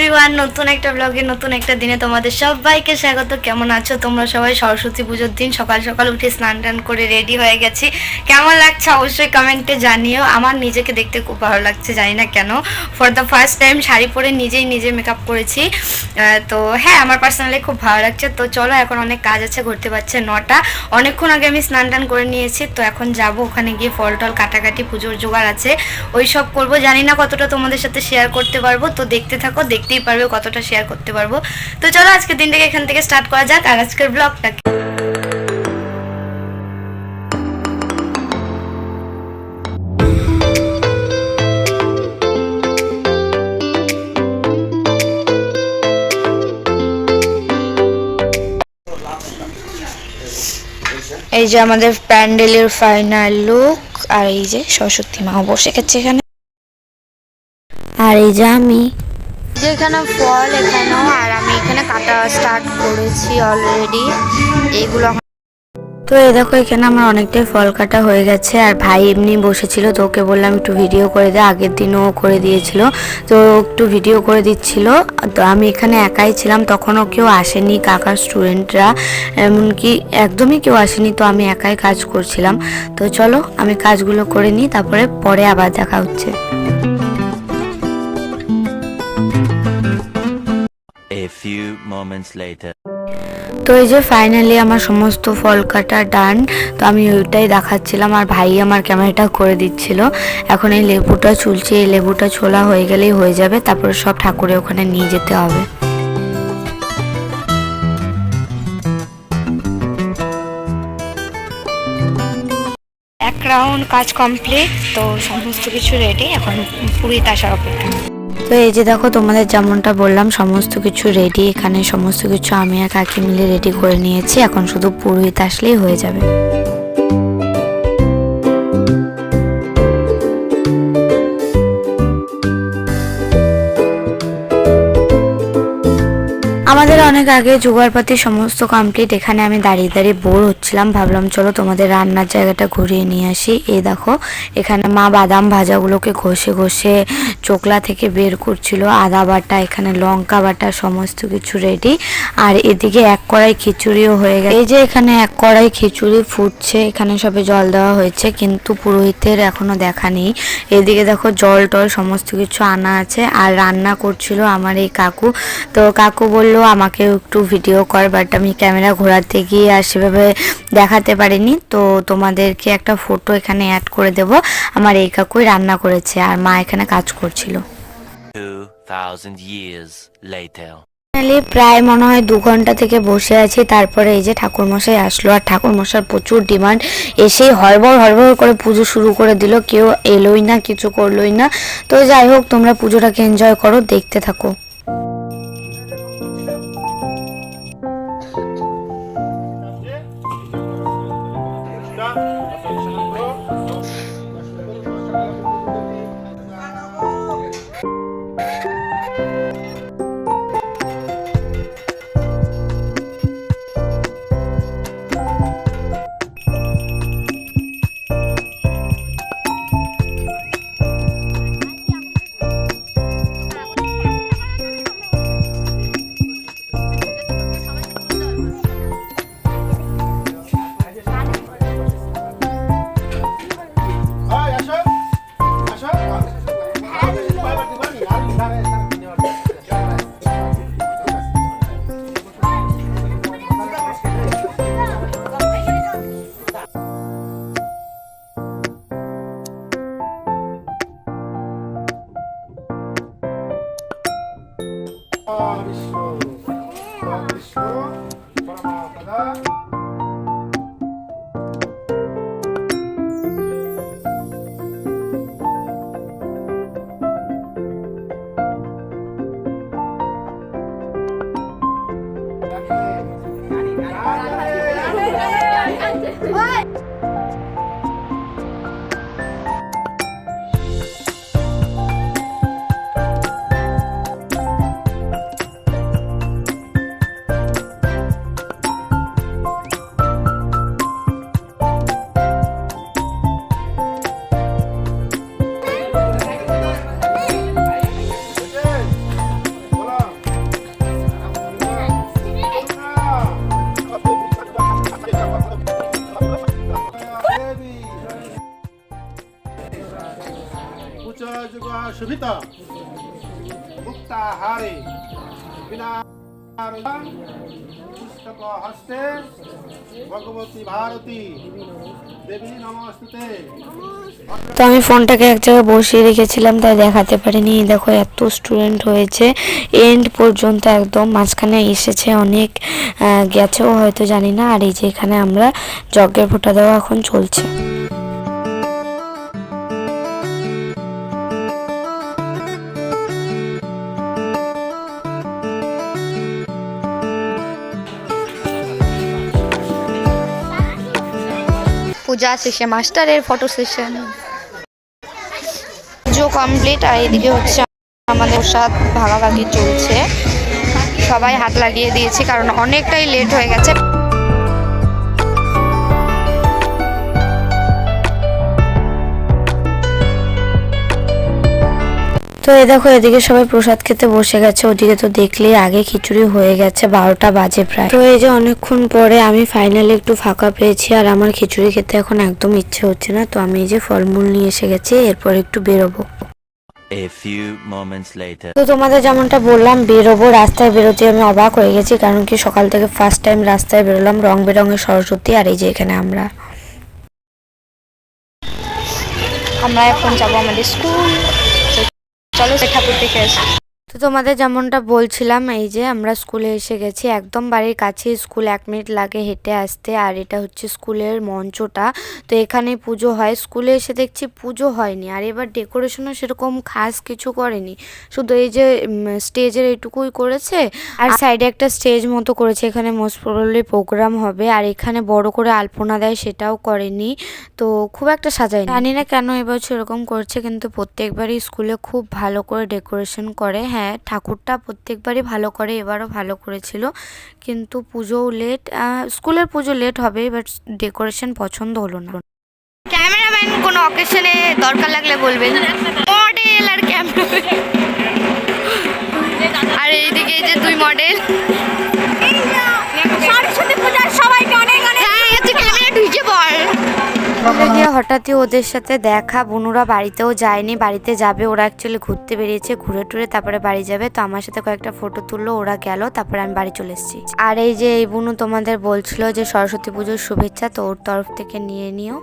Everyone, নতুন একটা ব্লগে নতুন একটা দিনে তোমাদের সবাইকে স্বাগত। কেমন আছো তোমরা সবাই? সরস্বতী পুজোর দিন সকাল সকাল উঠে স্নান টান করে রেডি হয়ে গেছি। কেমন লাগছে অবশ্যই কমেন্টে জানিও। আমার নিজেকে দেখতে খুব ভালো লাগছে, জানি না কেন। For the first time sari পরে নিজে মেকআপ করেছি, তো হ্যাঁ আমার পার্সোনালি খুব ভালো লাগছে। তো চলো, এখন অনেক কাজ আছে, ঘুরতে পারছে 9টা। অনেকক্ষণ আগে আমি স্নান টান করে নিয়েছি, তো এখন যাব ওখানে গিয়ে ফল টল কাটাকাটি, পুজোর জোগাড় আছে, ওই সব করবো। জানি না কতটা তোমাদের সাথে শেয়ার করতে পারবো, তো দেখতে থাকো, দেখতেই পারবে কতটা শেয়ার করতে পারবো। তো চলো আজকের দিনটাকে এখান থেকে স্টার্ট করা যাক আর আজকের ব্লগটাকে। এই যে আমাদের প্যান্ডেলের ফাইনাল লুক, আর এই যে সরস্বতী মাও বসে গেছে এখানে, আর এই যে আমি যে এখানে ফল এখানেও, আর আমি এখানে কাটা স্টার্ট করেছি অলরেডি এইগুলো। তো এই দেখো এখানে আমার অনেকটাই ফল কাটা হয়ে গেছে, আর ভাই এমনি বসেছিল, তো ওকে বললাম একটু ভিডিও করে দে। আগের দিনও করে দিয়েছিল, তো একটু ভিডিও করে দিচ্ছিল। তো আমি এখানে একাই ছিলাম, তখনও কেউ আসেনি, কাকার স্টুডেন্টরা এমনকি একদমই কেউ আসেনি, তো আমি একাই কাজ করছিলাম। তো চলো আমি কাজগুলো করে নিই, তারপরে পরে আবার দেখা হচ্ছে। A few moments later. তো এই যে ফাইনালি আমার সমস্ত ফল কাটা ডান, তো আমি ওইটাই দেখাচ্ছিলাম, আর ভাই আমার ক্যামেরাটা করে দিচ্ছিল। এখন এই লেবুটা চুলছে, এই লেবুটা ছোলা হয়ে গেলেই হয়ে যাবে, তারপরে সব ঠাকুরের ওখানে নিয়ে যেতে হবে। এক রাউন্ড কাজ কমপ্লিট, তো সমস্ত কিছু রেডি, এখন পুরীতে আসার অপেক্ষা। তো এই যে দেখো তোমাদের যেমনটা বললাম সমস্ত কিছু রেডি, এখানে সমস্ত কিছু আমি আর কাকি মিলে রেডি করে নিয়েছি, এখন শুধু পুরোহিত আসলেই হয়ে যাবে। আমাদের অনেক আগে জোগাড়পাতি সমস্ত কমপ্লিট, এখানে আমি দাঁড়িয়ে বোর হচ্ছিলাম, ভাবলাম চলো তোমাদের রান্নার জায়গাটা ঘুরিয়ে নিয়ে আসি। এই দেখো এখানে মা বাদাম ভাজাগুলোকে ঘষে ঘষে চোকলা থেকে বের করছিল, আদা বাটা, এখানে লঙ্কা বাটা, সমস্ত কিছু রেডি। আর এদিকে এক কড়াই খিচুড়িও হয়ে গেছে। এই যে এখানে এক কড়াই খিচুড়ি ফুটছে, এখানে সবে জল দেওয়া হয়েছে, কিন্তু পুরোহিতের এখনো দেখা নেই। এদিকে দেখো জল টল সমস্ত কিছু আনা আছে, আর রান্না করছিল আমার এই কাকু। তো কাকু বলল আমাকে একটু ভিডিও কর, বাট আমি ক্যামেরা ঘোরাতে গিয়ে আর সেভাবে দেখাতে পারিনি, তো তোমাদেরকে একটা ফটো এখানে অ্যাড করে দেব। আমার এই কাকুই রান্না করেছে, আর মা এখানে কাজ করছিল। 2000 years later. প্রায় মনে হয় 2 ঘন্টা থেকে বসে আছি, তারপরে এই যে ঠাকুরমশাই আসলো, আর ঠাকুরমশার প্রচুর ডিমান্ড, এসেই হড়বড় করে পুজো শুরু করে দিল, কেউ এলোই না, কিছু করলোই না। তো যাই হোক, তোমরা পুজোটাকে এনজয় করো, দেখতে থাকো। शुभिता मुक्ताहारे विनारं पुस्तक हस्ते भगवती भारती देवी नमस्ते। তো আমি ফোনটাকে এক জায়গায় বসিয়ে রেখেছিলাম, তাই দেখাতে পারিনি। দেখো এত স্টুডেন্ট হয়েছে, এন্ড পর্যন্ত একদম মাঝখানে এসেছে অনেক, গেছেও হয়তো জানি না। আর এই যে এখানে আমরা যজ্ঞের ফোঁটা দেওয়া এখন চলছে। পূজা শেষে মাস্টারের ফটো সেশন পুজো কমপ্লিট। আর এদিকে হচ্ছে আমাদের প্রসাদ ভাগাভাগি চলছে, সবাই হাত লাগিয়ে দিয়েছে কারণ অনেকটাই লেট হয়ে গেছে। তো এই দেখো এদিকে সবাই প্রসাদ খেতে বসে গেছে, ওদিকে তো দেখলেই আগে খিচুড়ি হয়ে গেছে, 12টা বাজে প্রায়। তো এই যে অনেকক্ষণ পরে আমি ফাইনালি একটু ফাঁকা পেয়েছি, আর আমার খিচুড়ি খেতে এখন একদম ইচ্ছে হচ্ছে না। তো আমি এই যে ফলমূল নিয়ে এসে গেছি, এরপর একটু বেরোবো। A few moments later. তো তোমাদের যেমনটা বললাম বেরোবো, রাস্তায় বেরোতে আমি অবাক হয়ে গেছি, কারণ কি সকাল থেকে ফার্স্ট টাইম রাস্তায় বেরোলাম, রং বেরঙের সরস্বতী। আর এই যে এখানে আমরা এখন যাবো আমাদের স্কুল, চলো সে ঠাকুর দেখে আসি। তো তোমাদের যেমনটা বলছিলাম, এই যে আমরা স্কুলে এসে গেছি, একদম বাড়ির কাছে স্কুল, 1 মিনিট লাগে হেঁটে আসতে। আর এটা হচ্ছে স্কুলের মঞ্চটা, তো এখানে পুজো হয়। স্কুলে এসে দেখছি পুজো হয়নি, আর এবার ডেকোরেশনও সেরকম খাস কিছু করেনি, শুধু এই যে স্টেজের এইটুকুই করেছে, আর সাইডে একটা স্টেজ মতো করেছে, এখানে মোস্ট প্রবাবলি প্রোগ্রাম হবে। আর এখানে বড় করে আলপনা দেয়, সেটাও করেনি, তো খুব একটা সাজায়নি। জানি না কেন এবার সেরকম করছে, কিন্তু প্রত্যেকবারই স্কুলে খুব ভালো করে ডেকোরেশন করে। হ্যাঁ, ঠাকুরটা প্রত্যেকবারই ভালো করে, এবারও ভালো করেছিল, কিন্তু পুজোও লেট। স্কুলের পুজো লেট হবে, বাট ডেকোরেশন পছন্দ হলো না। ক্যামেরাম্যান কোনো অকেশনে দরকার লাগলে বলবেন, মডেল আর ক্যামেরাম্যান। আর এইদিকে যে 2 মডেল, সরস্বতী পূজার সবাইকে অনেক অনেক। হ্যাঁ, তুই ক্যামেরা ঢুকে পড়। গিয়ে হঠাৎই ওদের সাথে দেখা, বুনুরা বাড়িতেও যায়নি, বাড়িতে যাবে ওরা, অ্যাকচুয়ালি ঘুরতে বেরিয়েছে, ঘুরে টুরে তারপরে বাড়ি যাবে। তো আমার সাথে কয়েকটা ফটো তুললো, ওরা গেল, তারপরে আমি বাড়ি চলে এসেছি। আর এই যে এই বুনু তোমাদের বলছিল যে সরস্বতী পুজোর শুভেচ্ছা, তো ওর তরফ থেকে নিয়ে নিও।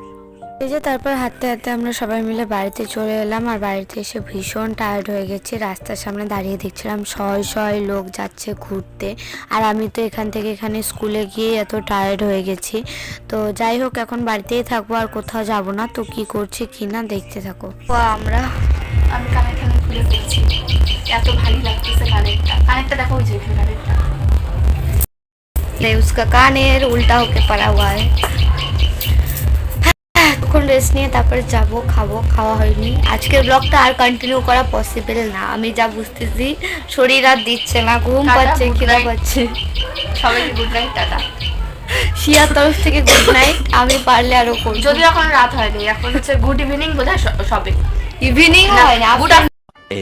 এই যে তারপর হাঁটতে হাঁটতে আমরা সবাই মিলে বাড়িতে চলে এলাম, আর বাড়িতে এসে ভীষণ টায়ার্ড হয়ে গেছি। রাস্তার সামনে দাঁড়িয়ে দেখছিলাম শয় শয় লোক যাচ্ছে ঘুরতে, আর আমি তো এখান থেকে এখানে স্কুলে গিয়ে এত টায়ার্ড হয়ে গেছি। তো যাই হোক, এখন বাড়িতেই থাকবো, আর কোথাও যাব না। তো কি করছি কি না দেখতে থাকো। আমি কানেরটা খুলে ফেলছি, এত ভারী লাগতেছে কানেরটা দেখো, ওই যে কানেরটা उसका कानेर उल्टा होके पड़ा हुआ है। এখন রেস্ট নিয়ে তারপরে যাব, খাওয়া হয়নি। আজকের ব্লগটা আর কন্টিনিউ করা পসিবল না, আমি যা বুঝতেছি। শরীর আর দিচ্ছে না, ঘুম পাচ্ছে, খিদা পাচ্ছে। সবাইকে গুড নাইট, টাটা। শিয়ার তরফ থেকে গুড নাইট, আমি পারলে আরো করব, যদি এখন রাত হয়নি, এখন হচ্ছে গুড ইভিনিং বোধহয়, সবে ইভিনিং হয় না।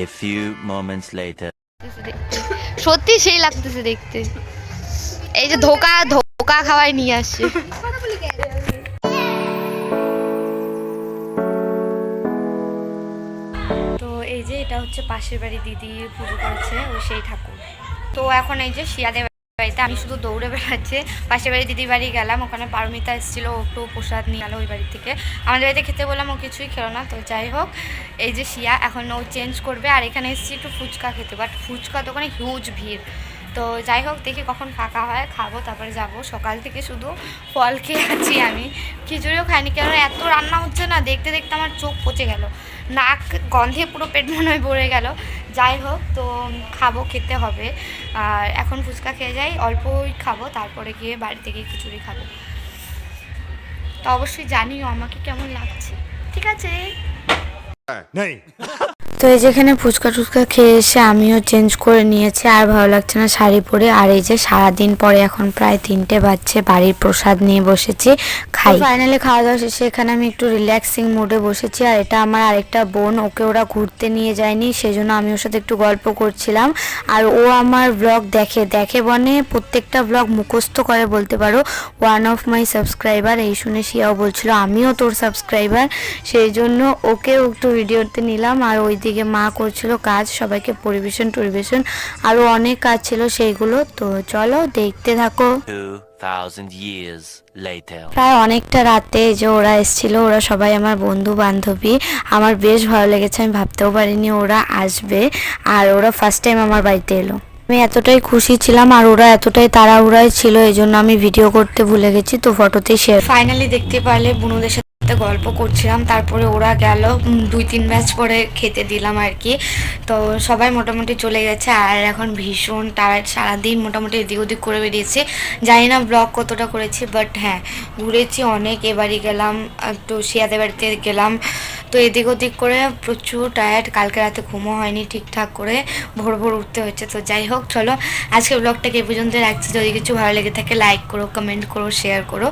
A few moments later. সত্যি সেই লাগতেছে দেখতে, এই যে ধোকা খাওয়াই নিয়ে আসছে। তো এই যে এটা হচ্ছে পাশের বাড়ি দিদি পুজো করেছে, ওই সেই ঠাকুর। তো এখন এই যে শিয়াদের বাড়িতে আমি শুধু দৌড়ে বেড়াচ্ছে। পাশের বাড়ি দিদির বাড়ি গেলাম, ওখানে পারমিতা এসেছিলো, একটু প্রসাদ নিয়ে গেলো ওই বাড়ি থেকে। আমাদের বাড়িতে খেতে বললাম, ও কিছুই খেলো না। তো যাই হোক, এই যে শিয়া এখন ও চেঞ্জ করবে, আর এখানে এসেছি একটু ফুচকা খেতে, বাট ফুচকা দোকানে হিউজ ভিড়। তো যাই হোক, দেখি কখন ফাঁকা হয়, খাবো, তারপরে যাব। সকাল থেকে শুধু ফল খেয়ে আছি আমি, খিচুড়িও খাইনি, কেন এত রান্না হচ্ছে না, দেখতে দেখতে আমার চোখ পচে গেল, নাক গন্ধে পুরো পেট মনে হয় ভরে গেল। যাই হোক, তো খাবো, খেতে হবে। আর এখন ফুচকা খেয়ে যাই, অল্পই খাবো, তারপরে গিয়ে বাড়িতে গিয়ে খিচুড়ি খাবো। তো অবশ্যই জানিও আমাকে কেমন লাগছে, ঠিক আছে? তো এই যেখানে ফুচকা টুচকা খেয়ে এসে আমিও চেঞ্জ করে নিয়েছি, আর ভালো লাগছে না শাড়ি পরে। আর এই যে সারাদিন পরে এখন প্রায় 3টে বাজছে, বাড়ির প্রসাদ নিয়ে বসেছি, খাই। ফাইনালি খাওয়া দাওয়া শেষে এখানে আমি একটু রিল্যাক্সিং মোডে বসেছি। আর এটা আমার আরেকটা বোন, ওকে ওরা ঘুরতে নিয়ে যায়নি, সেজন্য আমি ওর সাথে একটু গল্প করছিলাম। আর ও আমার ব্লগ দেখে বনে প্রত্যেকটা ব্লগ মুখস্থ করে বলতে পারো। ওয়ান অফ মাই সাবস্ক্রাইবার, এই শুনে শিয়াও বলছিল আমিও তোর সাবস্ক্রাইবার, সেই জন্য ওকেও একটু ভিডিওতে নিলাম। আর ওই এদিকে মা করছিল কাজ, সবাইকে পরিবেশন আরও অনেক কাজ ছিল সেইগুলো। তো চলো দেখতে থাকো। 2,000 years later. প্রায় অনেকটা রাতে যে ওরা এসেছিল, ওরা সবাই আমার বন্ধু বান্ধবী। আমার বেশ ভালো লেগেছে, আমি ভাবতেও পারিনি ওরা আসবে, আর ওরা ফার্স্ট টাইম আমার বাড়িতে এলো। আমি এতটাই খুশি ছিলাম আর ওরা এতটাই তাড়াহুড়ায় ছিল, এই জন্য আমি ভিডিও করতে ভুলে গেছি, তো ফটোতেই শেয়ার। ফাইনালি দেখতে পারলে বুনুদের সাথে গল্প করছিলাম, তারপরে ওরা গেল 2-3 ব্যাচ পরে খেতে দিলাম আর কি। তো সবাই মোটামুটি চলে গেছে আর এখন ভীষণ টায়ার্ড, সারাদিন মোটামুটি এদিক ওদিক করে বেরিয়েছি। জানি না ব্লগ কতটা করেছি, বাট হ্যাঁ ঘুরেছি অনেক। এবারই গেলাম একটু শিয়াদের বাড়িতে গেলাম, তো এদিক ওদিক করে প্রচুর টায়ার্ড। কালকে রাতে ঘুমও হয়নি ঠিকঠাক করে, ভোর ভোর উঠতে হচ্ছে। তো যাই হোক চলো আজকের ব্লগটাকে এ পর্যন্ত রাখছি। যদি কিছু ভালো লেগে থাকে লাইক করো, কমেন্ট করো, শেয়ার করো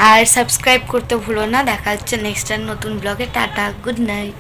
আর সাবস্ক্রাইব করতে ভুলো না। দেখা হচ্ছে নেক্সট টাইম নতুন ব্লগে। Tata, good night.